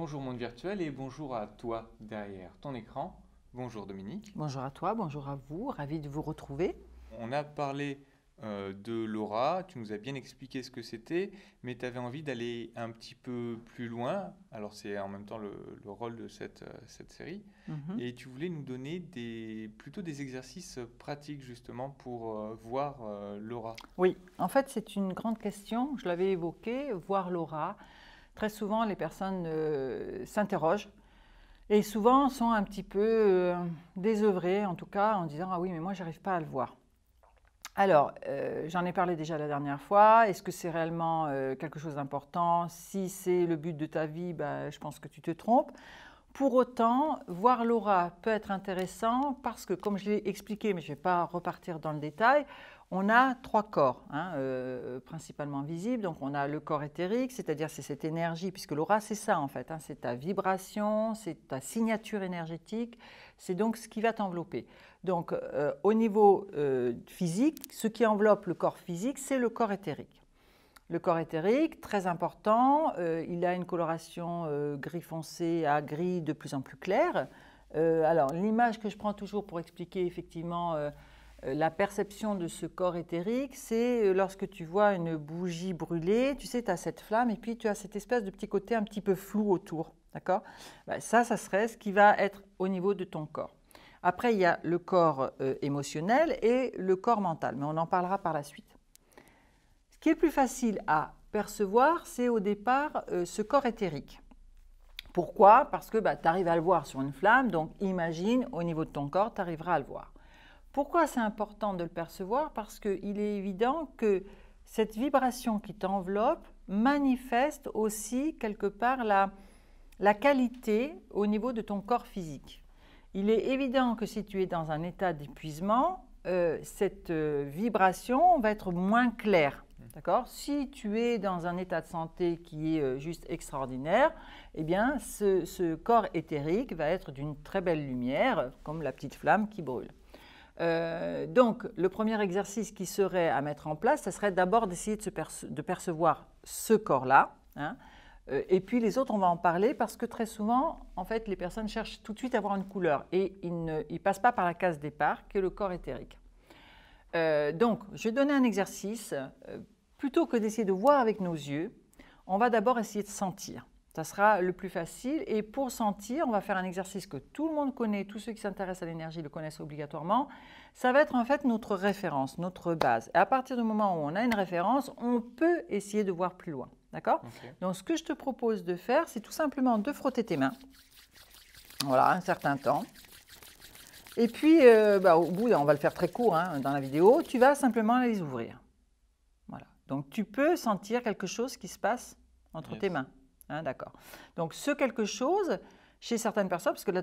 Bonjour monde virtuel et bonjour à toi derrière ton écran. Bonjour Dominique. Bonjour à toi, bonjour à vous, ravi de vous retrouver. On a parlé de l'aura, tu nous as bien expliqué ce que c'était, mais tu avais envie d'aller un petit peu plus loin. Alors c'est en même temps le rôle de cette série. Mhm. Et tu voulais nous donner plutôt des exercices pratiques justement pour voir l'aura. Oui, en fait c'est une grande question, je l'avais évoqué, voir l'aura. Très souvent les personnes s'interrogent et souvent sont un petit peu désœuvrées en tout cas en disant « Ah oui mais moi j'arrive pas à le voir ». Alors, j'en ai parlé déjà la dernière fois. Est-ce que c'est réellement quelque chose d'important? Si c'est le but de ta vie, ben, je pense que tu te trompes. Pour autant, voir l'aura peut être intéressant parce que, comme je l'ai expliqué, mais je ne vais pas repartir dans le détail, on a trois corps, principalement visibles. Donc, on a le corps éthérique, c'est-à-dire c'est cette énergie, puisque l'aura, c'est ça en fait, c'est ta vibration, c'est ta signature énergétique, c'est donc ce qui va t'envelopper. Donc, au niveau physique, ce qui enveloppe le corps physique, c'est le corps éthérique. Le corps éthérique, très important, il a une coloration gris foncé à gris de plus en plus clair. Alors, l'image que je prends toujours pour expliquer effectivement la perception de ce corps éthérique, c'est lorsque tu vois une bougie brûlée, tu sais, tu as cette flamme et puis tu as cette espèce de petit côté un petit peu flou autour. D'accord? Ça serait ce qui va être au niveau de ton corps. Après, il y a le corps émotionnel et le corps mental, mais on en parlera par la suite. Ce qui est plus facile à percevoir, c'est au départ ce corps éthérique. Pourquoi? Parce que tu arrives à le voir sur une flamme, donc imagine au niveau de ton corps, tu arriveras à le voir. Pourquoi c'est important de le percevoir? Parce qu'il est évident que cette vibration qui t'enveloppe manifeste aussi quelque part la qualité au niveau de ton corps physique. Il est évident que si tu es dans un état d'épuisement, cette vibration va être moins claire. D'accord? Si tu es dans un état de santé qui est juste extraordinaire, eh bien, ce corps éthérique va être d'une très belle lumière, comme la petite flamme qui brûle. Donc, le premier exercice qui serait à mettre en place, ce serait d'abord d'essayer de percevoir ce corps-là. Et puis les autres, on va en parler parce que très souvent, en fait, les personnes cherchent tout de suite à avoir une couleur et ils ne passent pas par la case départ qui est le corps éthérique. Donc, je vais donner un exercice. Plutôt que d'essayer de voir avec nos yeux, on va d'abord essayer de sentir. Ça sera le plus facile. Et pour sentir, on va faire un exercice que tout le monde connaît, tous ceux qui s'intéressent à l'énergie le connaissent obligatoirement. Ça va être en fait notre référence, notre base. Et à partir du moment où on a une référence, on peut essayer de voir plus loin. D'accord? Okay. Donc, ce que je te propose de faire, c'est tout simplement de frotter tes mains. Voilà, un certain temps. Et puis, au bout, on va le faire très court dans la vidéo, tu vas simplement les ouvrir. Donc, tu peux sentir quelque chose qui se passe entre tes mains. D'accord. Donc, ce quelque chose, chez certaines personnes, parce que là,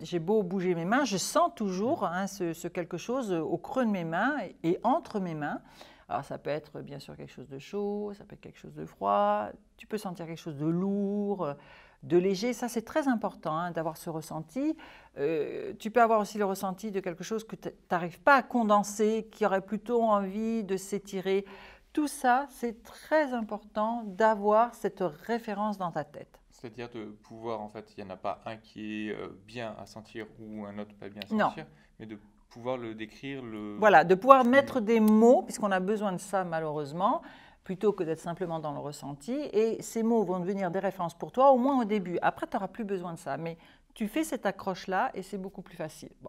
j'ai beau bouger mes mains, je sens toujours ce quelque chose au creux de mes mains et entre mes mains. Alors, ça peut être bien sûr quelque chose de chaud, ça peut être quelque chose de froid, tu peux sentir quelque chose de lourd, de léger. Ça, c'est très important d'avoir ce ressenti. Tu peux avoir aussi le ressenti de quelque chose que tu n'arrives pas à condenser, qui aurait plutôt envie de s'étirer. Tout ça, c'est très important d'avoir cette référence dans ta tête. C'est-à-dire de pouvoir, en fait, il n'y en a pas un qui est bien à sentir ou un autre pas bien à sentir, non. Mais de pouvoir le décrire. Voilà, de pouvoir mettre des mots, puisqu'on a besoin de ça malheureusement, plutôt que d'être simplement dans le ressenti. Et ces mots vont devenir des références pour toi, au moins au début. Après, tu n'auras plus besoin de ça, mais tu fais cette accroche-là et c'est beaucoup plus facile. Bon.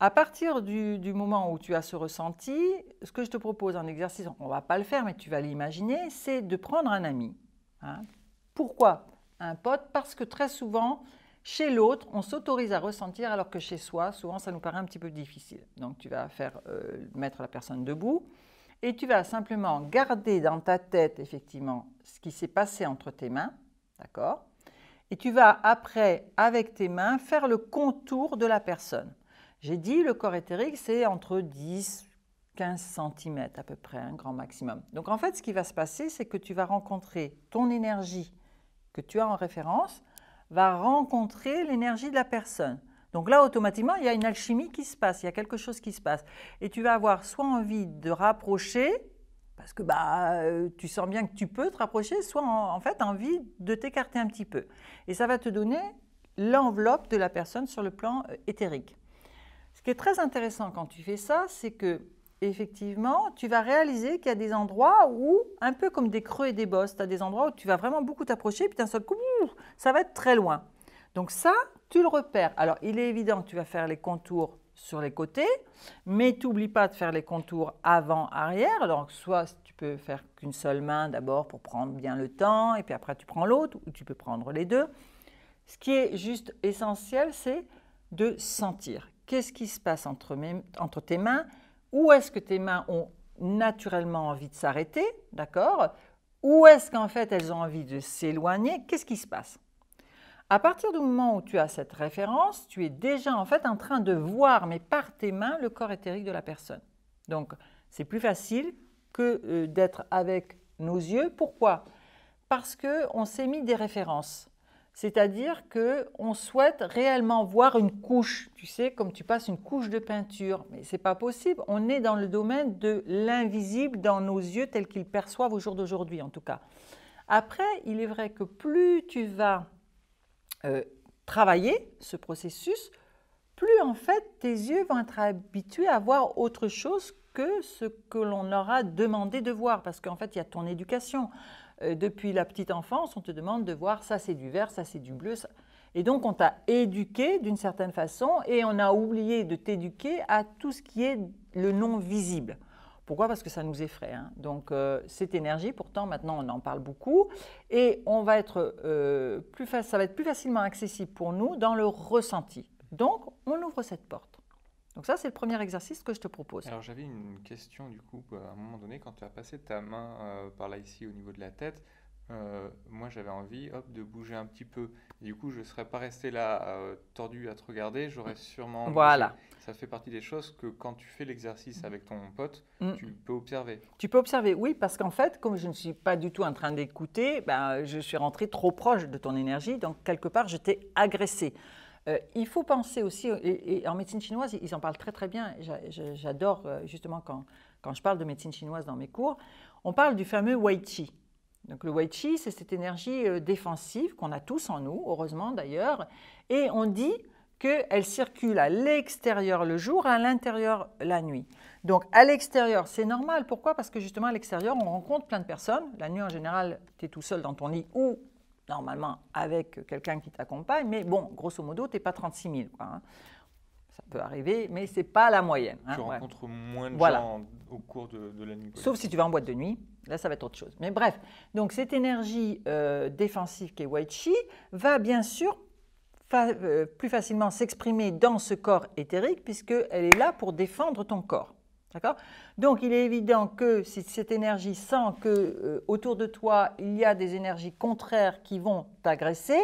À partir du moment où tu as ce ressenti, ce que je te propose en exercice, on ne va pas le faire, mais tu vas l'imaginer, c'est de prendre un ami. Pourquoi un pote? Parce que très souvent, chez l'autre, on s'autorise à ressentir, alors que chez soi, souvent, ça nous paraît un petit peu difficile. Donc, tu vas mettre la personne debout et tu vas simplement garder dans ta tête, effectivement, ce qui s'est passé entre tes mains, d'accord? Et tu vas après, avec tes mains, faire le contour de la personne. J'ai dit, le corps éthérique, c'est entre 10 et 15 cm à peu près, un grand maximum. Donc en fait, ce qui va se passer, c'est que tu vas rencontrer ton énergie que tu as en référence, va rencontrer l'énergie de la personne. Donc là, automatiquement, il y a une alchimie qui se passe, il y a quelque chose qui se passe. Et tu vas avoir soit envie de rapprocher, parce que tu sens bien que tu peux te rapprocher, soit en fait envie de t'écarter un petit peu. Et ça va te donner l'enveloppe de la personne sur le plan éthérique. Ce qui est très intéressant quand tu fais ça, c'est que effectivement, tu vas réaliser qu'il y a des endroits où, un peu comme des creux et des bosses, tu as des endroits où tu vas vraiment beaucoup t'approcher, puis d'un seul coup, ça va être très loin. Donc ça, tu le repères. Alors, il est évident que tu vas faire les contours sur les côtés, mais tu n'oublies pas de faire les contours avant-arrière. Alors, soit tu peux faire qu'une seule main d'abord pour prendre bien le temps, et puis après tu prends l'autre, ou tu peux prendre les deux. Ce qui est juste essentiel, c'est de sentir. Qu'est-ce qui se passe entre tes mains? Où est-ce que tes mains ont naturellement envie de s'arrêter, d'accord? Où est-ce qu'en fait elles ont envie de s'éloigner? Qu'est-ce qui se passe? À partir du moment où tu as cette référence, tu es déjà en fait en train de voir, mais par tes mains, le corps éthérique de la personne. Donc, c'est plus facile que d'être avec nos yeux. Pourquoi? Parce qu'on s'est mis des références. C'est-à-dire qu'on souhaite réellement voir une couche, tu sais, comme tu passes une couche de peinture. Mais ce n'est pas possible. On est dans le domaine de l'invisible dans nos yeux tels qu'ils perçoivent au jour d'aujourd'hui, en tout cas. Après, il est vrai que plus tu vas travailler ce processus, plus en fait tes yeux vont être habitués à voir autre chose que ce que l'on aura demandé de voir. Parce qu'en fait, il y a ton éducation. Depuis la petite enfance, on te demande de voir ça c'est du vert, ça c'est du bleu. Ça. Et donc on t'a éduqué d'une certaine façon et on a oublié de t'éduquer à tout ce qui est le non visible. Pourquoi? Parce que ça nous effraie. Hein. Donc cette énergie, pourtant maintenant on en parle beaucoup et on va être, ça va être plus facilement accessible pour nous dans le ressenti. Donc on ouvre cette porte. Donc ça, c'est le premier exercice que je te propose. Alors j'avais une question du coup, à un moment donné, quand tu as passé ta main par là ici au niveau de la tête, moi j'avais envie de bouger un petit peu. Et du coup, je ne serais pas resté là tordu à te regarder, j'aurais sûrement bougé. Voilà. Ça fait partie des choses que quand tu fais l'exercice avec ton pote, tu peux observer. Tu peux observer, oui, parce qu'en fait, comme je ne suis pas du tout en train d'écouter, je suis rentrée trop proche de ton énergie, donc quelque part, je t'ai agressé. Il faut penser aussi, et en médecine chinoise, ils en parlent très très bien, j'adore justement quand je parle de médecine chinoise dans mes cours, on parle du fameux Wei Qi. Donc le Wei Qi, c'est cette énergie défensive qu'on a tous en nous, heureusement d'ailleurs, et on dit qu'elle circule à l'extérieur le jour, à l'intérieur la nuit. Donc à l'extérieur, c'est normal. Pourquoi? Parce que justement à l'extérieur, on rencontre plein de personnes. La nuit en général, tu es tout seul dans ton lit ou normalement avec quelqu'un qui t'accompagne, mais bon, grosso modo, tu n'es pas 36 000. Quoi, hein. Ça peut arriver, mais ce n'est pas la moyenne. Hein, tu rencontres moins de voilà. gens au cours de la nuit. Sauf si tu vas en boîte de nuit, là ça va être autre chose. Mais bref, donc cette énergie défensive qui est Wei Qi va bien sûr plus facilement s'exprimer dans ce corps éthérique puisqu'elle est là pour défendre ton corps. D'accord? Donc, il est évident que si cette énergie sent que autour de toi, il y a des énergies contraires qui vont t'agresser,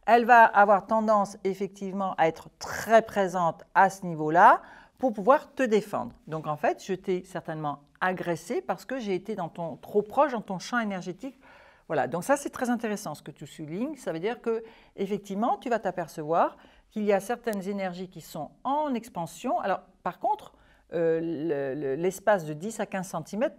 elle va avoir tendance effectivement à être très présente à ce niveau-là pour pouvoir te défendre. Donc, en fait, je t'ai certainement agressé parce que j'ai été trop proche dans ton champ énergétique. Voilà, donc ça, c'est très intéressant ce que tu soulignes. Ça veut dire que effectivement, tu vas t'apercevoir qu'il y a certaines énergies qui sont en expansion. Alors, par contre, l'espace de 10 à 15 cm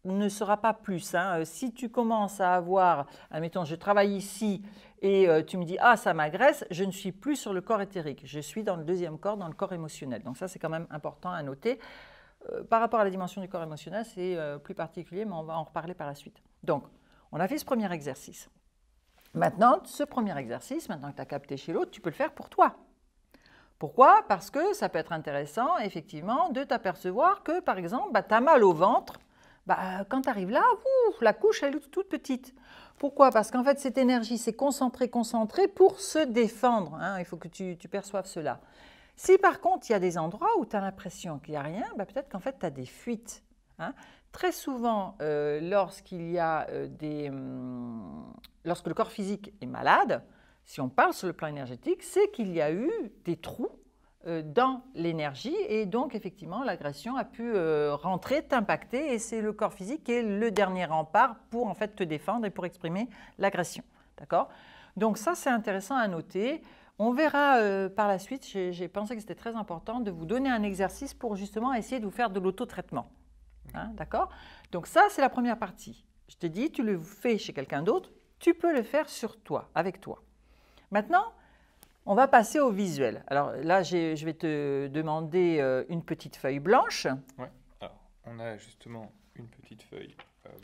ne sera pas plus. Hein. Si tu commences à avoir, admettons, je travaille ici et tu me dis « Ah, ça m'agresse », je ne suis plus sur le corps éthérique. Je suis dans le deuxième corps, dans le corps émotionnel. Donc ça, c'est quand même important à noter. Par rapport à la dimension du corps émotionnel, c'est plus particulier, mais on va en reparler par la suite. Donc, on a fait ce premier exercice. Maintenant, ce premier exercice, maintenant que tu as capté chez l'autre, tu peux le faire pour toi. Pourquoi? Parce que ça peut être intéressant, effectivement, de t'apercevoir que, par exemple, tu as mal au ventre. Quand tu arrives là, la couche, elle est toute petite. Pourquoi? Parce qu'en fait, cette énergie s'est concentrée pour se défendre. Hein, il faut que tu perçoives cela. Si, par contre, il y a des endroits où tu as l'impression qu'il n'y a rien, peut-être qu'en fait, tu as des fuites. Hein. Très souvent, lorsque le corps physique est malade, si on parle sur le plan énergétique, c'est qu'il y a eu des trous dans l'énergie et donc effectivement l'agression a pu rentrer, t'impacter et c'est le corps physique qui est le dernier rempart pour en fait te défendre et pour exprimer l'agression. D'accord? Donc ça c'est intéressant à noter. On verra par la suite, j'ai pensé que c'était très important de vous donner un exercice pour justement essayer de vous faire de l'auto-traitement. Hein, d'accord? Donc ça, c'est la première partie. Je te dis, tu le fais chez quelqu'un d'autre, tu peux le faire sur toi, avec toi. Maintenant, on va passer au visuel. Alors là, je vais te demander une petite feuille blanche. Ouais. Alors, on a justement une petite feuille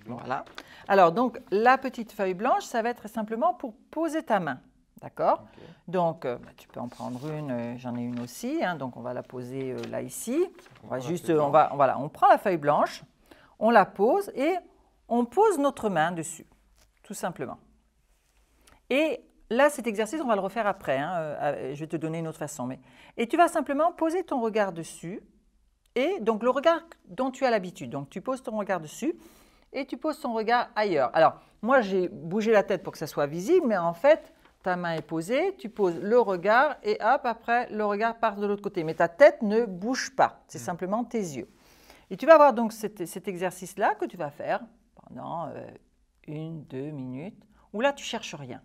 blanche. Voilà. Alors, donc, la petite feuille blanche, ça va être simplement pour poser ta main. D'accord? Ok. Donc, tu peux en prendre une, j'en ai une aussi. Hein, donc, on va la poser là, ici. On va juste, voilà, on prend la feuille blanche, on la pose et on pose notre main dessus, tout simplement. Et là, cet exercice, on va le refaire après. Hein, je vais te donner une autre façon. Et tu vas simplement poser ton regard dessus. Et donc, le regard dont tu as l'habitude. Donc, tu poses ton regard dessus et tu poses ton regard ailleurs. Alors, moi, j'ai bougé la tête pour que ça soit visible, mais en fait, ta main est posée, tu poses le regard et hop, après, le regard part de l'autre côté. Mais ta tête ne bouge pas, c'est simplement tes yeux. Et tu vas avoir donc cet exercice-là que tu vas faire pendant 1-2 minutes, où là, tu ne cherches rien.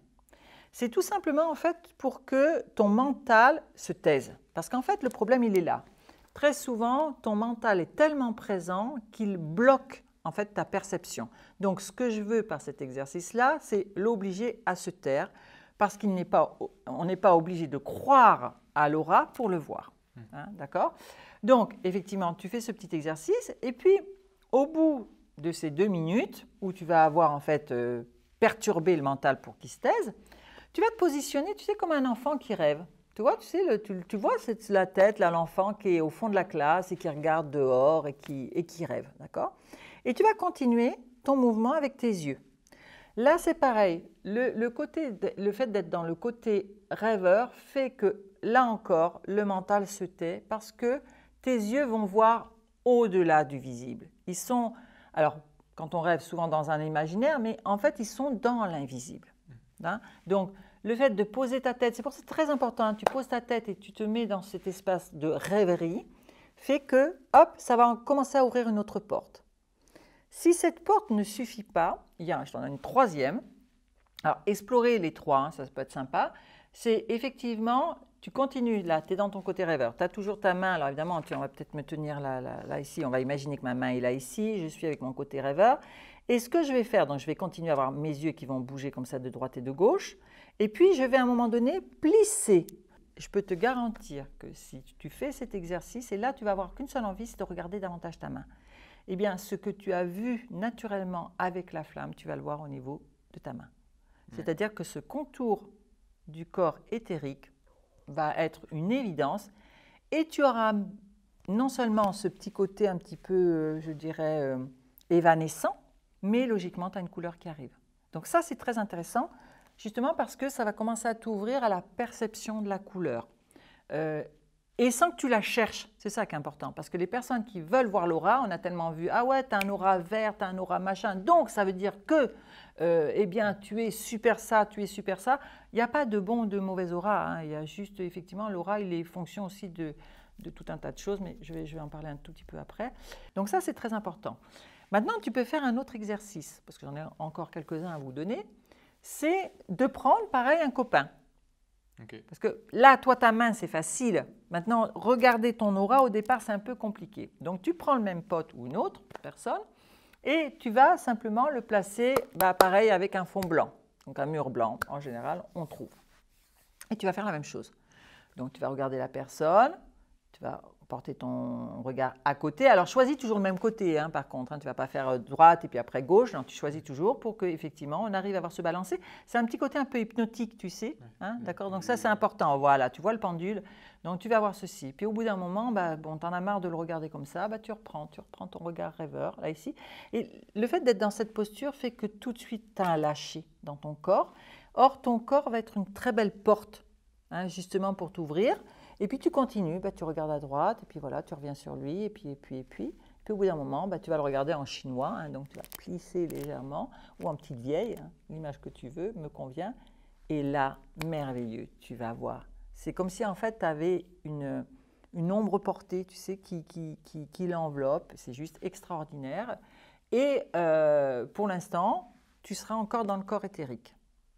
C'est tout simplement en fait pour que ton mental se taise. Parce qu'en fait, le problème, il est là. Très souvent, ton mental est tellement présent qu'il bloque en fait ta perception. Donc, ce que je veux par cet exercice-là, c'est l'obliger à se taire parce qu'on n'est pas obligé de croire à l'aura pour le voir. Hein, d'accord? Donc, effectivement, tu fais ce petit exercice et puis, au bout de ces 2 minutes où tu vas avoir en fait perturbé le mental pour qu'il se taise, tu vas te positionner, tu sais, comme un enfant qui rêve. Tu vois, tu vois la tête, là, l'enfant qui est au fond de la classe et qui regarde dehors et qui rêve, d'accord? Et tu vas continuer ton mouvement avec tes yeux. Là, c'est pareil. Le fait d'être dans le côté rêveur fait que, là encore, le mental se tait parce que tes yeux vont voir au-delà du visible. Ils sont, alors, quand on rêve souvent dans un imaginaire, mais en fait, ils sont dans l'invisible. Hein? Donc, le fait de poser ta tête, c'est pour ça que c'est très important, hein, tu poses ta tête et tu te mets dans cet espace de rêverie, fait que, hop, ça va commencer à ouvrir une autre porte. Si cette porte ne suffit pas, je t'en donne une troisième. Alors, explorer les trois, hein, ça peut être sympa. C'est effectivement, tu continues là, tu es dans ton côté rêveur. Tu as toujours ta main, alors évidemment, on va peut-être me tenir là, ici. On va imaginer que ma main est là, ici. Je suis avec mon côté rêveur. Et ce que je vais faire, donc je vais continuer à avoir mes yeux qui vont bouger comme ça de droite et de gauche. Et puis, je vais à un moment donné plisser. Je peux te garantir que si tu fais cet exercice, et là, tu vas avoir qu'une seule envie, c'est de regarder davantage ta main. Eh bien, ce que tu as vu naturellement avec la flamme, tu vas le voir au niveau de ta main. C'est-à-dire que ce contour du corps éthérique va être une évidence et tu auras non seulement ce petit côté un petit peu, je dirais, évanescent, mais logiquement, tu as une couleur qui arrive. Donc ça, c'est très intéressant, justement parce que ça va commencer à t'ouvrir à la perception de la couleur. Et sans que tu la cherches, c'est ça qui est important. Parce que les personnes qui veulent voir l'aura, on a tellement vu, ah ouais, tu as un aura vert, tu as un aura machin, donc ça veut dire que, eh bien, tu es super ça, tu es super ça. Il n'y a pas de bon ou de mauvais aura, hein. Il y a juste, effectivement, l'aura, il est fonction aussi de tout un tas de choses, mais je vais en parler un tout petit peu après. Donc ça, c'est très important. Maintenant, tu peux faire un autre exercice, parce que j'en ai encore quelques-uns à vous donner, c'est de prendre, pareil, un copain. Okay. Parce que là, toi, ta main, c'est facile. Maintenant, regarder ton aura, au départ, c'est un peu compliqué. Donc, tu prends le même pote ou une autre personne et tu vas simplement le placer, pareil, avec un fond blanc. Donc, un mur blanc, en général, on trouve. Et tu vas faire la même chose. Donc, tu vas regarder la personne, tu vas porter ton regard à côté. Alors, choisis toujours le même côté, hein, par contre. Hein, tu ne vas pas faire droite et puis après gauche. Non, tu choisis toujours pour qu'effectivement, on arrive à avoir ce balancé. C'est un petit côté un peu hypnotique, tu sais. Hein, d'accord? Donc ça, c'est important. Voilà, tu vois le pendule. Donc, tu vas avoir ceci. Puis, au bout d'un moment, bon, tu en as marre de le regarder comme ça. Tu reprends ton regard rêveur, là, ici. Et le fait d'être dans cette posture fait que tout de suite, tu as un lâcher dans ton corps. Or, ton corps va être une très belle porte, hein, justement, pour t'ouvrir. Et puis tu continues, tu regardes à droite, et puis voilà, tu reviens sur lui, et puis au bout d'un moment, tu vas le regarder en chinois, hein, donc tu vas plisser légèrement, ou en petite vieille, hein, l'image que tu veux, me convient, et là, merveilleux, tu vas voir. C'est comme si en fait tu avais une ombre portée, tu sais, qui l'enveloppe, c'est juste extraordinaire, et pour l'instant, tu seras encore dans le corps éthérique.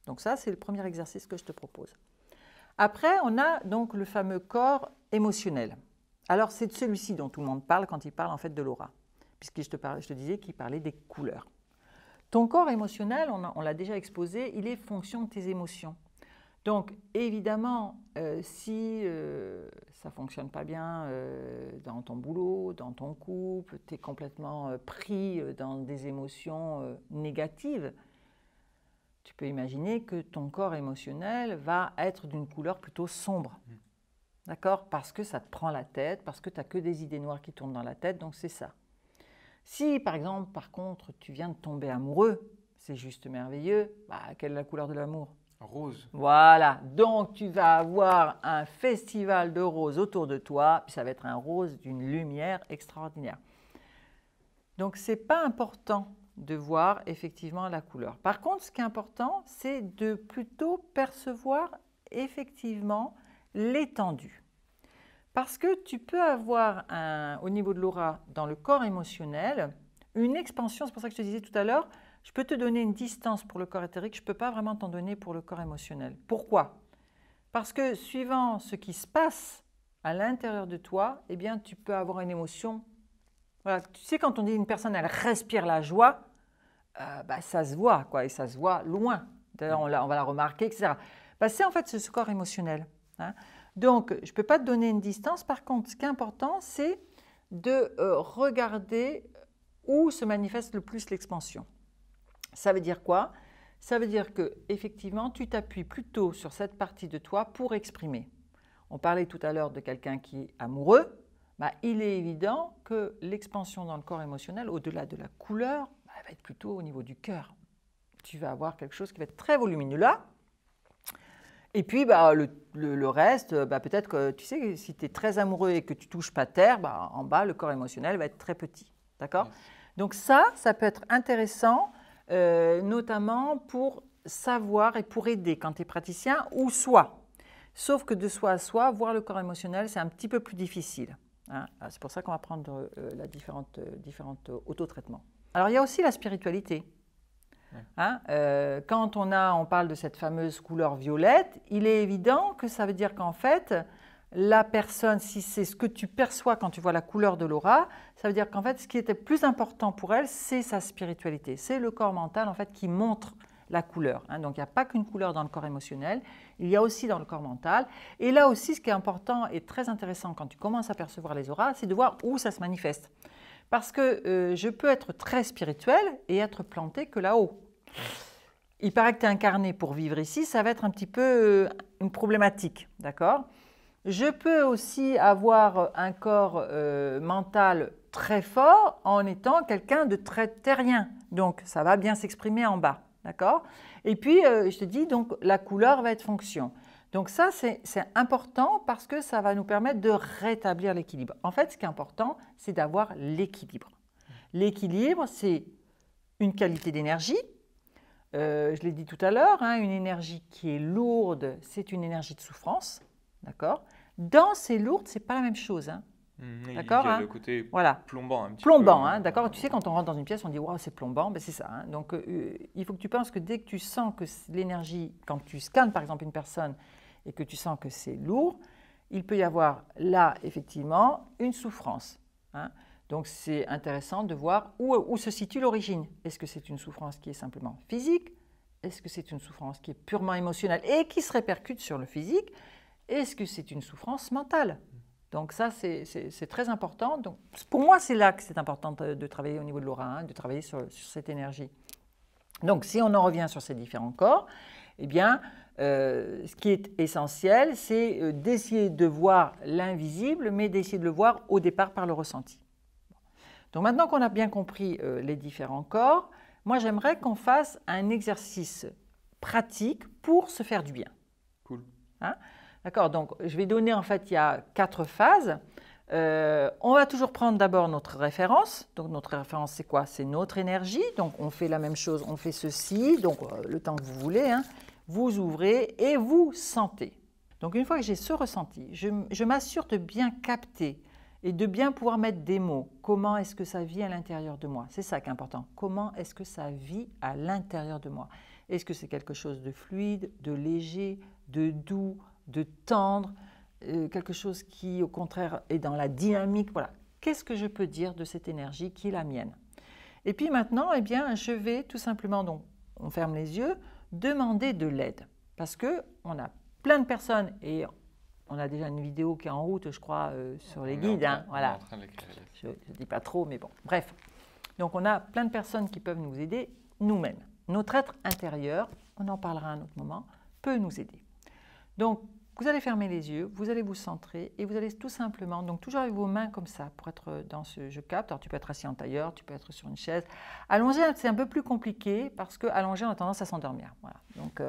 Donc ça, c'est le premier exercice que je te propose. Après, on a donc le fameux corps émotionnel. Alors, c'est de celui-ci dont tout le monde parle quand il parle en fait de l'aura. puisque je te disais qu'il parlait des couleurs. Ton corps émotionnel, on l'a déjà exposé, il est fonction de tes émotions. Donc, évidemment, si ça ne fonctionne pas bien dans ton boulot, dans ton couple, tu es complètement pris dans des émotions négatives, tu peux imaginer que ton corps émotionnel va être d'une couleur plutôt sombre. D'accord? Parce que ça te prend la tête, parce que tu n'as que des idées noires qui tournent dans la tête, donc c'est ça. Si, par exemple, par contre, tu viens de tomber amoureux, c'est juste merveilleux, quelle est la couleur de l'amour? Rose. Voilà, donc tu vas avoir un festival de roses autour de toi, puis ça va être un rose d'une lumière extraordinaire. Donc, ce n'est pas important de voir effectivement la couleur. Par contre, ce qui est important, c'est de plutôt percevoir effectivement l'étendue. Parce que tu peux avoir, au niveau de l'aura, dans le corps émotionnel, une expansion. C'est pour ça que je te disais tout à l'heure, je peux te donner une distance pour le corps éthérique, je ne peux pas vraiment t'en donner pour le corps émotionnel. Pourquoi? Parce que suivant ce qui se passe à l'intérieur de toi, eh bien, tu peux avoir une émotion. Voilà. Tu sais, quand on dit une personne, elle respire la joie, ça se voit, quoi, et ça se voit loin. D'ailleurs, on va la remarquer, etc. C'est en fait ce corps émotionnel. Hein. Donc, je ne peux pas te donner une distance. Par contre, ce qui est important, c'est de regarder où se manifeste le plus l'expansion. Ça veut dire quoi? Ça veut dire qu'effectivement, tu t'appuies plutôt sur cette partie de toi pour exprimer. On parlait tout à l'heure de quelqu'un qui est amoureux. Il est évident que l'expansion dans le corps émotionnel, au-delà de la couleur, elle va être plutôt au niveau du cœur. Tu vas avoir quelque chose qui va être très volumineux là. Et puis, le reste, peut-être que, tu sais, si tu es très amoureux et que tu ne touches pas terre, en bas, le corps émotionnel va être très petit. D'accord? Oui. Donc ça peut être intéressant, notamment pour savoir et pour aider quand tu es praticien ou soi. Sauf que de soi à soi, voir le corps émotionnel, c'est un petit peu plus difficile. Hein? C'est pour ça qu'on va prendre différentes autotraitements. Alors, il y a aussi la spiritualité. Hein, quand on parle de cette fameuse couleur violette, il est évident que ça veut dire qu'en fait, la personne, si c'est ce que tu perçois quand tu vois la couleur de l'aura, ça veut dire qu'en fait, ce qui était plus important pour elle, c'est sa spiritualité. C'est le corps mental en fait qui montre la couleur. Hein. Donc, il n'y a pas qu'une couleur dans le corps émotionnel, il y a aussi dans le corps mental. Et là aussi, ce qui est important et très intéressant quand tu commences à percevoir les auras, c'est de voir où ça se manifeste. Parce que je peux être très spirituelle et être plantée que là-haut. Il paraît que tu es incarné pour vivre ici, ça va être un petit peu une problématique, d'accord? Je peux aussi avoir un corps mental très fort en étant quelqu'un de très terrien. Donc, ça va bien s'exprimer en bas, d'accord? Et puis, je te dis, donc, la couleur va être fonction. Donc ça, c'est important parce que ça va nous permettre de rétablir l'équilibre. En fait, ce qui est important, c'est d'avoir l'équilibre. L'équilibre, c'est une qualité d'énergie. Je l'ai dit tout à l'heure, hein, une énergie qui est lourde, c'est une énergie de souffrance. D'accord? Dense et lourde, ce n'est pas la même chose. Hein. D'accord, il y a le côté plombant un petit peu. Plombant, hein, d'accord. Tu sais, quand on rentre dans une pièce, on dit « wow, c'est plombant », c'est ça. Hein. Donc, il faut que tu penses que dès que tu sens que l'énergie, quand tu scannes par exemple une personne et que tu sens que c'est lourd, il peut y avoir là, effectivement, une souffrance. Hein. Donc, c'est intéressant de voir où se situe l'origine. Est-ce que c'est une souffrance qui est simplement physique? Est-ce que c'est une souffrance qui est purement émotionnelle et qui se répercute sur le physique? Est-ce que c'est une souffrance mentale? Donc ça, c'est très important. Donc, pour moi, c'est là que c'est important de travailler au niveau de l'aura, hein, de travailler sur cette énergie. Donc, si on en revient sur ces différents corps, eh bien, ce qui est essentiel, c'est d'essayer de voir l'invisible, mais d'essayer de le voir au départ par le ressenti. Donc, maintenant qu'on a bien compris les différents corps, moi, j'aimerais qu'on fasse un exercice pratique pour se faire du bien. Cool. Hein? D'accord, donc je vais donner, en fait, il y a 4 phases. On va toujours prendre d'abord notre référence. Donc notre référence, c'est quoi? C'est notre énergie. Donc on fait la même chose, on fait ceci, donc le temps que vous voulez. Hein. Vous ouvrez et vous sentez. Donc une fois que j'ai ce ressenti, je m'assure de bien capter et de bien pouvoir mettre des mots. Comment est-ce que ça vit à l'intérieur de moi? C'est ça qui est important. Comment est-ce que ça vit à l'intérieur de moi? Est-ce que c'est quelque chose de fluide, de léger, de doux, de tendre, quelque chose qui, au contraire, est dans la dynamique. Voilà. qu'est-ce que je peux dire de cette énergie qui est la mienne? Et puis maintenant, eh bien, je vais tout simplement, donc on ferme les yeux, demander de l'aide. Parce qu'on a plein de personnes, et on a déjà une vidéo qui est en route, je crois, sur les guides. Voilà. Je ne dis pas trop, mais bon, bref. Donc on a plein de personnes qui peuvent nous aider nous-mêmes. Notre être intérieur, on en parlera à un autre moment, peut nous aider. Donc, vous allez fermer les yeux, vous allez vous centrer et vous allez tout simplement, donc toujours avec vos mains comme ça pour être dans ce je capte. Alors tu peux être assis en tailleur, tu peux être sur une chaise. Allongé, c'est un peu plus compliqué parce qu'allongé, on a tendance à s'endormir. Voilà. Donc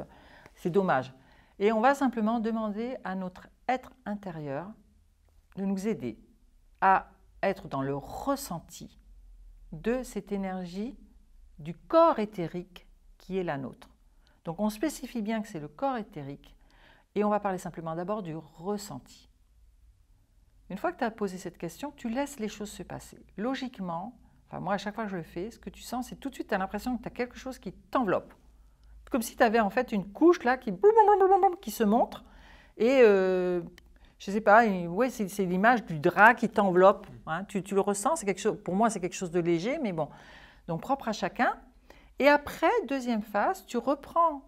c'est dommage. Et on va simplement demander à notre être intérieur de nous aider à être dans le ressenti de cette énergie du corps éthérique qui est la nôtre. Donc on spécifie bien que c'est le corps éthérique. Et on va parler simplement d'abord du ressenti. Une fois que tu as posé cette question, tu laisses les choses se passer. Logiquement, enfin moi à chaque fois que je le fais, ce que tu sens, c'est tout de suite tu as l'impression que tu as quelque chose qui t'enveloppe. Comme si tu avais en fait une couche là qui se montre. Et je ne sais pas, ouais, c'est l'image du drap qui t'enveloppe. Hein, tu le ressens, c'est quelque chose, pour moi c'est quelque chose de léger, mais bon. Donc propre à chacun. Et après, deuxième phase, tu reprends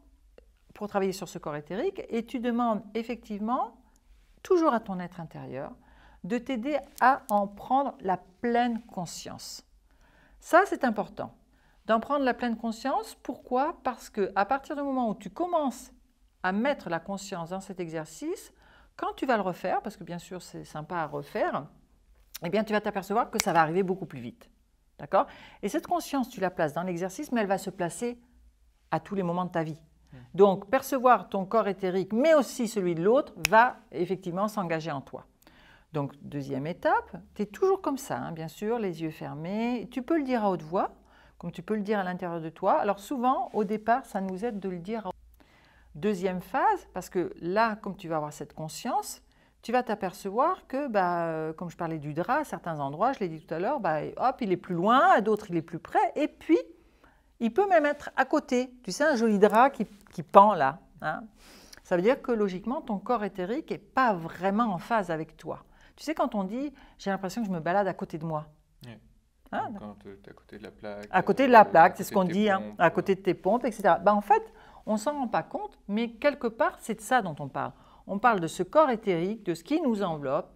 pour travailler sur ce corps éthérique et tu demandes effectivement, toujours à ton être intérieur, de t'aider à en prendre la pleine conscience. Ça, c'est important, d'en prendre la pleine conscience. Pourquoi? Parce qu'à partir du moment où tu commences à mettre la conscience dans cet exercice, quand tu vas le refaire, parce que bien sûr c'est sympa à refaire, eh bien tu vas t'apercevoir que ça va arriver beaucoup plus vite. D'accord? Et cette conscience, tu la places dans l'exercice, mais elle va se placer à tous les moments de ta vie. Donc, percevoir ton corps éthérique, mais aussi celui de l'autre, va effectivement s'engager en toi. Donc, deuxième étape, tu es toujours comme ça, hein, bien sûr, les yeux fermés. Tu peux le dire à haute voix, comme tu peux le dire à l'intérieur de toi. Alors souvent, au départ, ça nous aide de le dire à haute voix. Deuxième phase, parce que là, comme tu vas avoir cette conscience, tu vas t'apercevoir que, comme je parlais du drap, à certains endroits, je l'ai dit tout à l'heure, hop, il est plus loin, à d'autres, il est plus près, et puis, il peut même être à côté. Tu sais, un joli drap qui pend là. Hein. Ça veut dire que logiquement, ton corps éthérique n'est pas vraiment en phase avec toi. Tu sais, quand on dit « j'ai l'impression que je me balade à côté de moi oui. ». Hein, quand tu es à côté de la plaque. À côté de la plaque, c'est ce qu'on dit, hein, à côté de tes pompes, etc. En fait, on ne s'en rend pas compte, mais quelque part, c'est de ça dont on parle. On parle de ce corps éthérique, de ce qui nous enveloppe,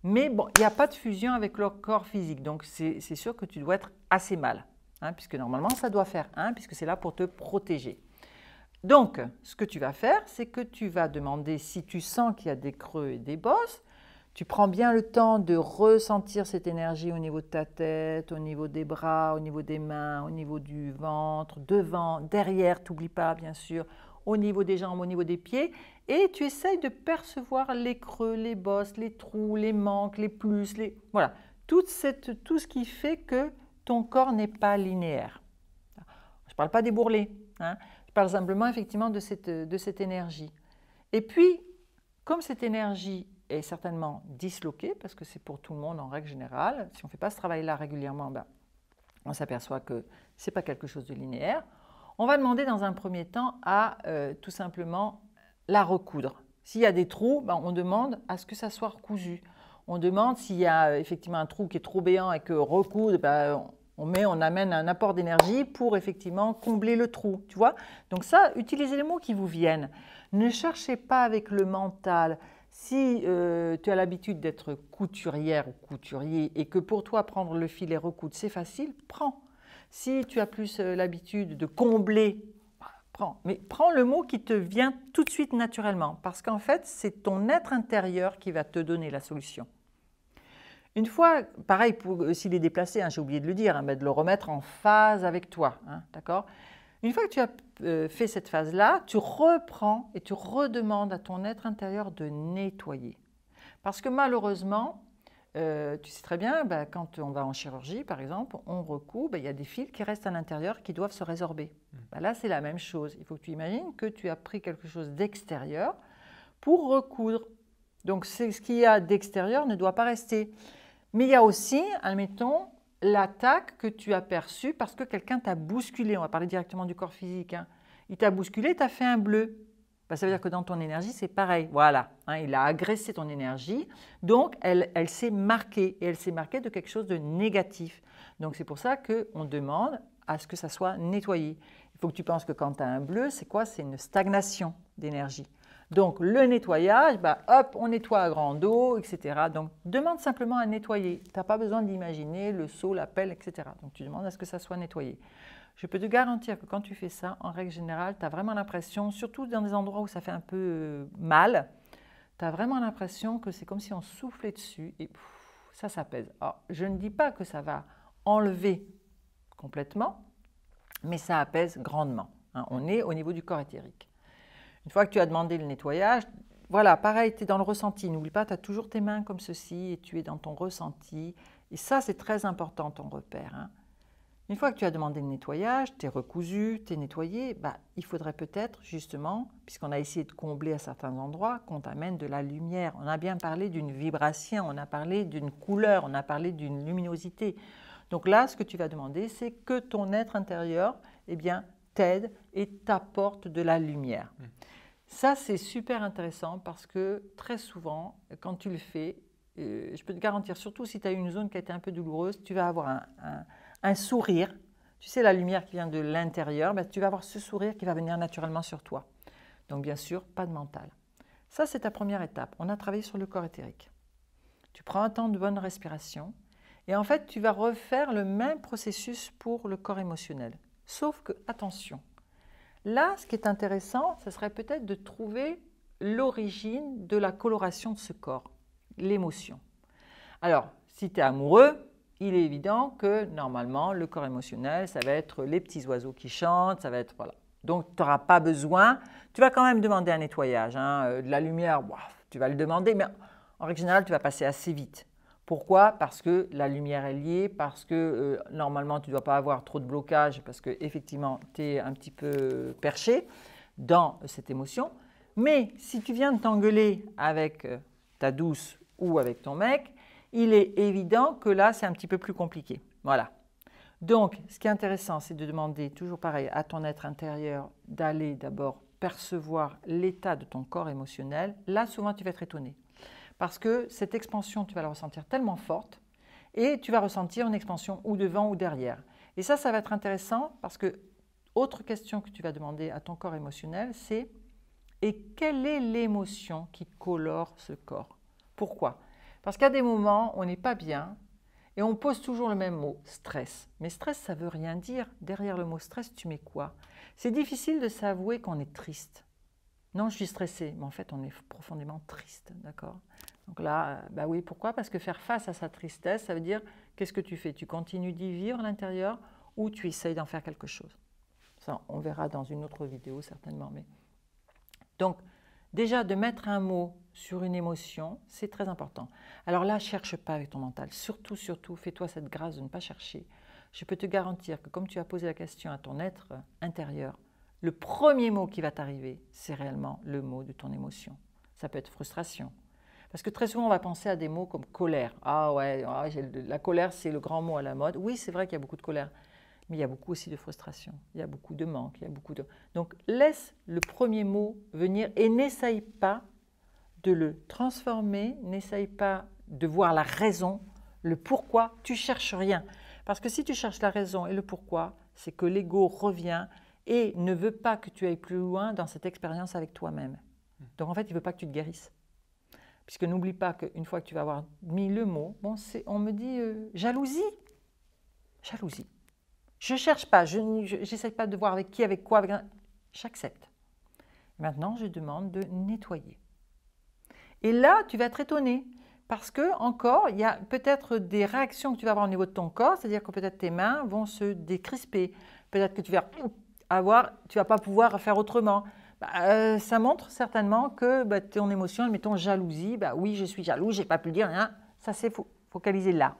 mais bon, il n'y a pas de fusion avec le corps physique. Donc, c'est sûr que tu dois être assez mal. Hein, puisque normalement, ça doit faire 1, puisque c'est là pour te protéger. Donc, ce que tu vas faire, c'est que tu vas demander, si tu sens qu'il y a des creux et des bosses, tu prends bien le temps de ressentir cette énergie au niveau de ta tête, au niveau des bras, au niveau des mains, au niveau du ventre, devant, derrière, t'oublie pas bien sûr, au niveau des jambes, au niveau des pieds, et tu essayes de percevoir les creux, les bosses, les trous, les manques, les plus, voilà, tout ce qui fait que ton corps n'est pas linéaire. Je ne parle pas des bourrelets, hein. Je parle simplement effectivement de cette énergie. Et puis, comme cette énergie est certainement disloquée, parce que c'est pour tout le monde en règle générale, si on ne fait pas ce travail-là régulièrement, on s'aperçoit que ce n'est pas quelque chose de linéaire, on va demander dans un premier temps à tout simplement la recoudre. S'il y a des trous, on demande à ce que ça soit recousu. On demande s'il y a effectivement un trou qui est trop béant et que recoudre, on amène un apport d'énergie pour effectivement combler le trou, tu vois. Donc ça, utilisez les mots qui vous viennent. Ne cherchez pas avec le mental. Si tu as l'habitude d'être couturière ou couturier et que pour toi, prendre le fil et recoudre, c'est facile, prends. Si tu as plus l'habitude de combler, prends. Mais prends le mot qui te vient tout de suite naturellement parce qu'en fait, c'est ton être intérieur qui va te donner la solution. Une fois, pareil, s'il est déplacé, hein, j'ai oublié de le dire, de le remettre en phase avec toi, hein, d'accord? Une fois que tu as fait cette phase-là, tu reprends et tu redemandes à ton être intérieur de nettoyer. Parce que malheureusement, tu sais très bien, quand on va en chirurgie, par exemple, on recoud, il y a des fils qui restent à l'intérieur qui doivent se résorber. Là, c'est la même chose. Il faut que tu imagines que tu as pris quelque chose d'extérieur pour recoudre. Donc, ce qu'il y a d'extérieur ne doit pas rester. Mais il y a aussi, admettons, l'attaque que tu as perçue parce que quelqu'un t'a bousculé. On va parler directement du corps physique. Hein. Il t'a bousculé, t'a fait un bleu. Ben, ça veut dire que dans ton énergie, c'est pareil. Voilà, hein, il a agressé ton énergie, donc elle s'est marquée, et elle s'est marquée de quelque chose de négatif. Donc c'est pour ça qu'on demande à ce que ça soit nettoyé. Il faut que tu penses que quand tu as un bleu, c'est quoi? C'est une stagnation d'énergie. Donc le nettoyage, bah, hop, on nettoie à grande eau, etc. Donc demande simplement à nettoyer. Tu n'as pas besoin d'imaginer le seau, la pelle, etc. Donc tu demandes à ce que ça soit nettoyé. Je peux te garantir que quand tu fais ça, en règle générale, tu as vraiment l'impression, surtout dans des endroits où ça fait un peu mal, tu as vraiment l'impression que c'est comme si on soufflait dessus et ça s'apaise. Alors, je ne dis pas que ça va enlever complètement, mais ça apaise grandement. Hein. On est au niveau du corps éthérique. Une fois que tu as demandé le nettoyage, voilà, pareil, tu es dans le ressenti. N'oublie pas, tu as toujours tes mains comme ceci et tu es dans ton ressenti. Et ça, c'est très important, ton repère. Hein. Une fois que tu as demandé le nettoyage, tu es recousu, tu es nettoyé, bah, il faudrait peut-être justement, puisqu'on a essayé de combler à certains endroits, qu'on t'amène de la lumière. On a bien parlé d'une vibration, on a parlé d'une couleur, on a parlé d'une luminosité. Donc là, ce que tu vas demander, c'est que ton être intérieur eh bien, t'aide et t'apporte de la lumière. Ça, c'est super intéressant parce que très souvent, quand tu le fais, je peux te garantir, surtout si tu as une zone qui a été un peu douloureuse, tu vas avoir un sourire. Tu sais, la lumière qui vient de l'intérieur, ben, tu vas avoir ce sourire qui va venir naturellement sur toi. Donc bien sûr, pas de mental. Ça, c'est ta première étape. On a travaillé sur le corps éthérique. Tu prends un temps de bonne respiration et en fait, tu vas refaire le même processus pour le corps émotionnel. Sauf que, attention, là, ce qui est intéressant, ce serait peut-être de trouver l'origine de la coloration de ce corps, l'émotion. Alors, si tu es amoureux, il est évident que normalement, le corps émotionnel, ça va être les petits oiseaux qui chantent, ça va être, voilà. Donc, tu n'auras pas besoin, tu vas quand même demander un nettoyage, hein, de la lumière, tu vas le demander, mais en règle générale, tu vas passer assez vite. Pourquoi? Parce que la lumière est liée, parce que normalement, tu ne dois pas avoir trop de blocage, parce qu'effectivement, tu es un petit peu perché dans cette émotion. Mais si tu viens de t'engueuler avec ta douce ou avec ton mec, il est évident que là, c'est un petit peu plus compliqué. Voilà. Donc, ce qui est intéressant, c'est de demander, toujours pareil, à ton être intérieur d'aller d'abord percevoir l'état de ton corps émotionnel. Là, souvent, tu vas être étonné. Parce que cette expansion, tu vas la ressentir tellement forte et tu vas ressentir une expansion ou devant ou derrière. Et ça va être intéressant parce que, autre question que tu vas demander à ton corps émotionnel, c'est « et quelle est l'émotion qui colore ce corps ?» Pourquoi? Parce qu'à des moments, on n'est pas bien et on pose toujours le même mot, stress. Mais stress, ça ne veut rien dire. Derrière le mot stress, tu mets quoi? C'est difficile de s'avouer qu'on est triste. Non, je suis stressée, mais en fait, on est profondément triste, d'accord? Donc là, bah oui, pourquoi? Parce que faire face à sa tristesse, ça veut dire, qu'est-ce que tu fais? Tu continues d'y vivre à l'intérieur ou tu essayes d'en faire quelque chose? Ça, on verra dans une autre vidéo certainement. Mais... Donc, déjà, de mettre un mot sur une émotion, c'est très important. Alors là, ne cherche pas avec ton mental. Surtout, fais-toi cette grâce de ne pas chercher. Je peux te garantir que comme tu as posé la question à ton être intérieur, le premier mot qui va t'arriver, c'est réellement le mot de ton émotion. Ça peut être frustration. Parce que très souvent, on va penser à des mots comme colère. Ah ouais, la colère, c'est le grand mot à la mode. Oui, c'est vrai qu'il y a beaucoup de colère, mais il y a beaucoup aussi de frustration. Il y a beaucoup de manque, il y a beaucoup de... Donc, laisse le premier mot venir et n'essaye pas de le transformer, n'essaye pas de voir la raison, le pourquoi. Tu cherches rien. Parce que si tu cherches la raison et le pourquoi, c'est que l'ego revient et ne veut pas que tu ailles plus loin dans cette expérience avec toi-même. Donc en fait, il ne veut pas que tu te guérisses. Puisque n'oublie pas qu'une fois que tu vas avoir mis le mot, bon, on me dit jalousie. Jalousie. Je ne cherche pas, je n'essaie pas de voir avec qui, avec quoi, j'accepte. Maintenant, je demande de nettoyer. Et là, tu vas être étonné. Parce que, encore, il y a peut-être des réactions que tu vas avoir au niveau de ton corps, c'est-à-dire que peut-être tes mains vont se décrisper. Peut-être que tu vas vas pas pouvoir faire autrement. Ça montre certainement que ton émotion, mettons jalousie, oui, je suis jaloux, je n'ai pas pu le dire, hein, ça c'est focalisé là.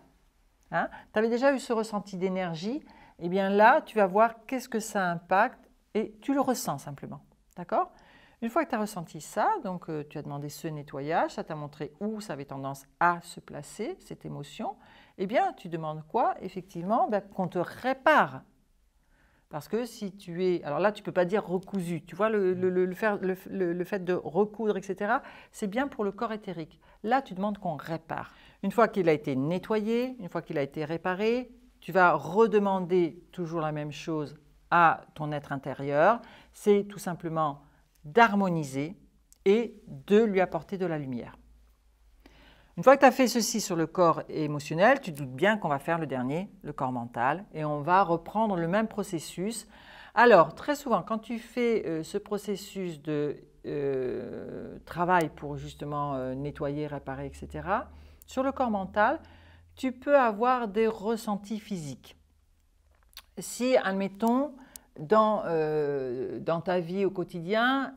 Hein? Tu avais déjà eu ce ressenti d'énergie, et bien là, tu vas voir qu'est-ce que ça impacte et tu le ressens simplement. D'accord? Une fois que tu as ressenti ça, donc tu as demandé ce nettoyage, ça t'a montré où ça avait tendance à se placer, cette émotion, eh bien, tu demandes quoi? Effectivement, qu'on te répare. Parce que si tu es… Alors là, tu ne peux pas dire recousu. Tu vois, le fait de recoudre, etc., c'est bien pour le corps éthérique. Là, tu demandes qu'on répare. Une fois qu'il a été nettoyé, une fois qu'il a été réparé, tu vas redemander toujours la même chose à ton être intérieur. C'est tout simplement d'harmoniser et de lui apporter de la lumière. Une fois que tu as fait ceci sur le corps émotionnel, tu te doutes bien qu'on va faire le dernier, le corps mental, et on va reprendre le même processus. Alors, très souvent, quand tu fais ce processus de travail pour justement nettoyer, réparer, etc., sur le corps mental, tu peux avoir des ressentis physiques. Si, admettons, dans ta vie au quotidien,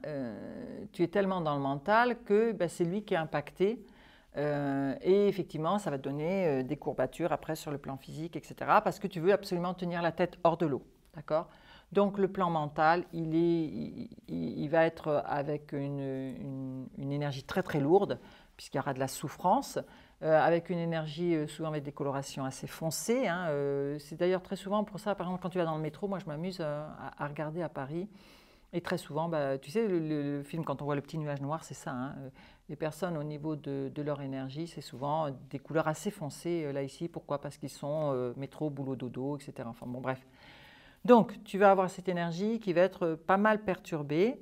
tu es tellement dans le mental que c'est lui qui est impacté. Et effectivement, ça va te donner des courbatures après sur le plan physique, etc. Parce que tu veux absolument tenir la tête hors de l'eau. D'accord ? Donc, le plan mental, il va être avec une énergie très très lourde, puisqu'il y aura de la souffrance, avec une énergie souvent avec des colorations assez foncées. Hein, c'est d'ailleurs très souvent pour ça, par exemple, quand tu vas dans le métro, moi je m'amuse à regarder à Paris. Et très souvent, tu sais, le film, quand on voit le petit nuage noir, c'est ça. Hein, les personnes, au niveau de leur énergie, c'est souvent des couleurs assez foncées, là, ici. Pourquoi? Parce qu'ils sont métro, boulot, dodo, etc. Enfin, bon, bref. Donc, tu vas avoir cette énergie qui va être pas mal perturbée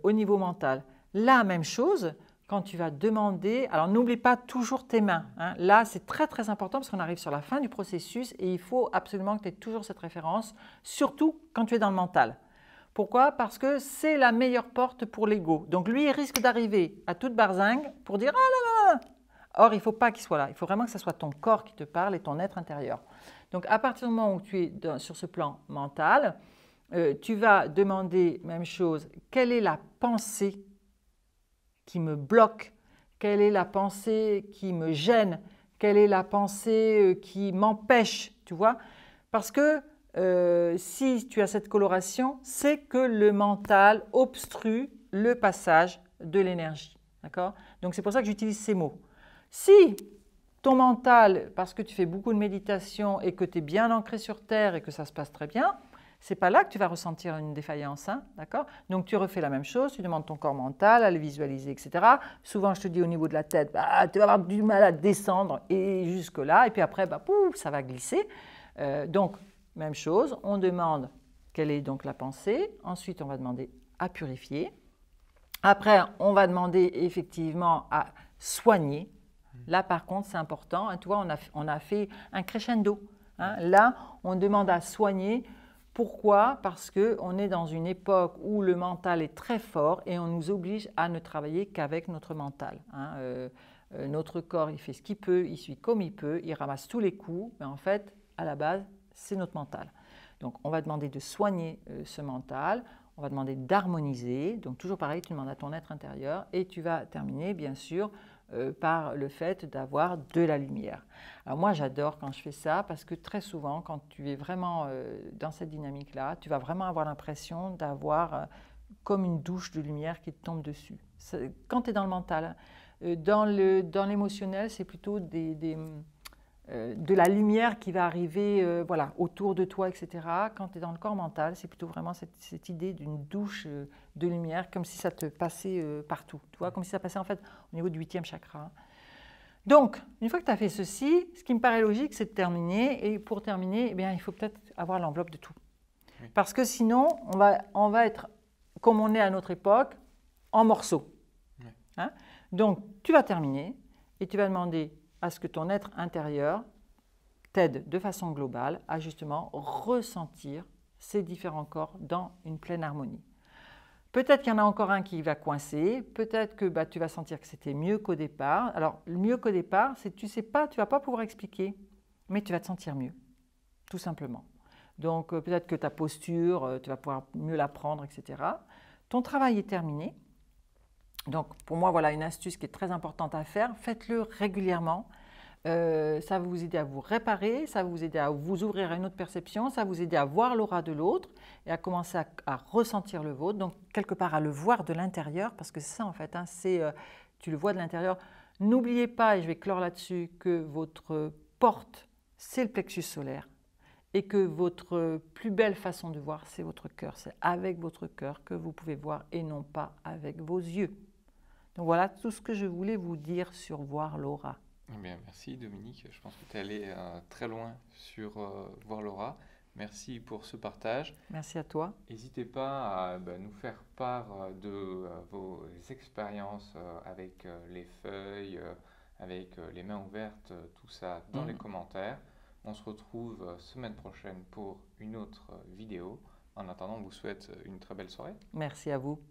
au niveau mental. La même chose, quand tu vas demander… Alors, n'oublie pas toujours tes mains. Hein. Là, c'est très, très important parce qu'on arrive sur la fin du processus et il faut absolument que tu aies toujours cette référence, surtout quand tu es dans le mental. Pourquoi? Parce que c'est la meilleure porte pour l'ego. Donc lui, il risque d'arriver à toute barzingue pour dire « Ah là là !» Or, il ne faut pas qu'il soit là. Il faut vraiment que ce soit ton corps qui te parle et ton être intérieur. Donc, à partir du moment où tu es sur ce plan mental, tu vas demander, même chose, quelle est la pensée qui me bloque? Quelle est la pensée qui me gêne? Quelle est la pensée qui m'empêche? Tu vois? Parce que si tu as cette coloration, c'est que le mental obstrue le passage de l'énergie. D'accord? Donc, c'est pour ça que j'utilise ces mots. Si ton mental, parce que tu fais beaucoup de méditation et que tu es bien ancré sur Terre et que ça se passe très bien, ce n'est pas là que tu vas ressentir une défaillance. Hein, d'accord? Donc, tu refais la même chose, tu demandes ton corps mental à le visualiser, etc. Souvent, je te dis au niveau de la tête, tu vas avoir du mal à descendre et jusque-là. Et puis après, pouf, ça va glisser. Donc, même chose, on demande quelle est donc la pensée. Ensuite, on va demander à purifier. Après, on va demander effectivement à soigner. Là, par contre, c'est important. Hein, tu vois, on a fait un crescendo. Hein. Là, on demande à soigner. Pourquoi? Parce qu'on est dans une époque où le mental est très fort et on nous oblige à ne travailler qu'avec notre mental. Hein. Notre corps, il fait ce qu'il peut, il suit comme il peut, il ramasse tous les coups, mais en fait, à la base, c'est notre mental. Donc, on va demander de soigner ce mental, on va demander d'harmoniser. Donc, toujours pareil, tu demandes à ton être intérieur et tu vas terminer, bien sûr, par le fait d'avoir de la lumière. Alors moi, j'adore quand je fais ça parce que très souvent, quand tu es vraiment dans cette dynamique-là, tu vas vraiment avoir l'impression d'avoir comme une douche de lumière qui te tombe dessus. Quand tu es dans le mental, dans l'émotionnel, c'est plutôt de la lumière qui va arriver voilà, autour de toi, etc. Quand tu es dans le corps mental, c'est plutôt vraiment cette idée d'une douche de lumière, comme si ça te passait partout, tu vois, comme si ça passait en fait au niveau du 8e chakra. Donc, une fois que tu as fait ceci, ce qui me paraît logique, c'est de terminer. Et pour terminer, eh bien, il faut peut-être avoir l'enveloppe de tout. Oui. Parce que sinon, on va être, comme on est à notre époque, en morceaux. Oui. Hein? Donc, tu vas terminer et tu vas demander à ce que ton être intérieur t'aide de façon globale à justement ressentir ces différents corps dans une pleine harmonie. Peut-être qu'il y en a encore un qui va coincer, peut-être que tu vas sentir que c'était mieux qu'au départ. Alors, mieux qu'au départ, c'est que tu ne sais pas, tu ne vas pas pouvoir expliquer, mais tu vas te sentir mieux, tout simplement. Donc, peut-être que ta posture, tu vas pouvoir mieux la prendre, etc. Ton travail est terminé. Donc, pour moi, voilà une astuce qui est très importante à faire. Faites-le régulièrement. Ça va vous aider à vous réparer, ça va vous aider à vous ouvrir à une autre perception, ça va vous aider à voir l'aura de l'autre et à commencer à ressentir le vôtre. Donc, quelque part, à le voir de l'intérieur, parce que c'est ça, en fait, hein, tu le vois de l'intérieur. N'oubliez pas, et je vais clore là-dessus, que votre porte, c'est le plexus solaire. et que votre plus belle façon de voir, c'est votre cœur. C'est avec votre cœur que vous pouvez voir et non pas avec vos yeux. Donc voilà tout ce que je voulais vous dire sur voir l'aura. Eh bien, merci Dominique, je pense que tu es allé très loin sur voir l'aura. Merci pour ce partage. Merci à toi. N'hésitez pas à nous faire part de vos expériences avec les feuilles, avec les mains ouvertes, tout ça dans les commentaires. On se retrouve semaine prochaine pour une autre vidéo. En attendant, on vous souhaite une très belle soirée. Merci à vous.